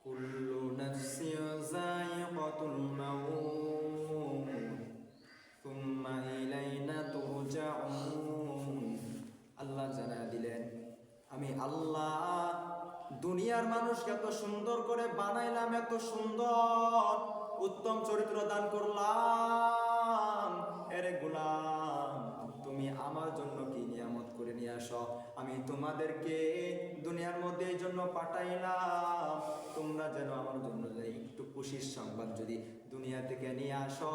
কুল্লু নাফসিন যায়িকাতুল মাউত সুম্মা ইলাইনা তুরজাউন। আল্লাহ জানায়া দিলেন, আমি আল্লাহ দুনিয়ার মানুষকে এত সুন্দর করে বানাইলাম, এত সুন্দর উত্তম চরিত্র দান করলাম। এরে গোলাম, তুমি আমার জন্য কি নিয়ামত করে নিয়ে আসো? আমি তোমাদেরকে দুনিয়ার মধ্যে এই জন্য পাঠাইলাম, তোমরা যেন আমার জন্য একটু খুশির সংবাদ যদি দুনিয়া থেকে নিয়ে আসো।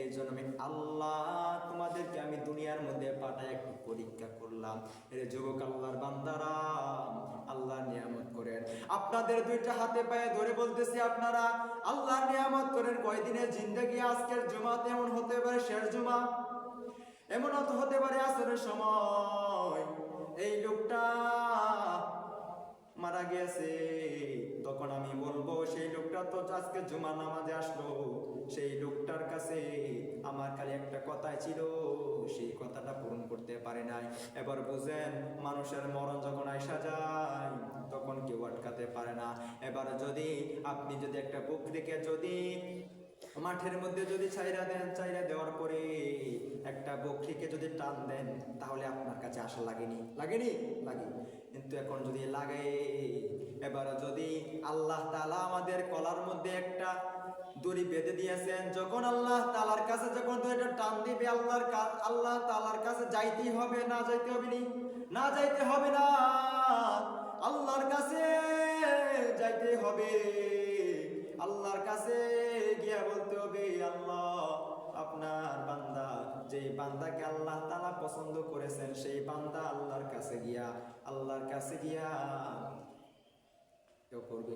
এই জন্য আমি আল্লাহ তোমাদেরকে আমি দুনিয়ার মধ্যে পাঠাই একটু পরীক্ষা করলাম। এর যুবক আল্লাহর বান্দারা, আল্লাহর নিয়ামত করেন। আপনাদের দুইটা হাতে পায়ে ধরে বলতেছি, আপনারা আল্লাহর নিয়ামত করেন। কয়দিনের জিন্দেগি, আজকের জুমাতে এমন হতে পারে শেষ জুমা, এমন হতে পারে আসরের সময় এই লোকটা মারা গেছে। তখন আমি বলবো, সেই লোকটা তো আজকে জুমার নামাজে আসলো, সেই লোকটার কাছে আমার খালি একটা কথাই ছিল, সেই কথাটা পূরণ করতে পারে নাই। এবার বুঝেন, মানুষের মরণ যখন আইসা যায় তখন কেউ আটকাতে পারে না। এবার যদি আপনি যদি একটা বকরিকে যদি মাঠের মধ্যে যদি চাইরা দেন, চাইরা দেওয়ার পরে একটা বকরিকে যদি টান দেন, তাহলে আপনার কাছে আশা লাগেনি? লাগে। কিন্তু এখন যদি লাগে, এবার যদি আল্লাহ তাআলা আমাদের গলার মধ্যে একটা দড়ি বেঁধে দিয়েছেন, যখন আল্লাহ তাআলার কাছে যখন এটা টান দিবে, আল্লাহ তাআলার কাছে যাইতেই হবে, না যাইতে হবে নি? না যাইতে হবে না, আল্লাহর কাছে যাইতে হবে। আল্লাহর কাছে গিয়া বলতে হবে, আল্লাহ আপনার বান্দা, যে বান্দাকে আল্লাহ তাআলা পছন্দ করেছেন, সেই বান্দা আল্লাহর কাছে গিয়া কেউ করবে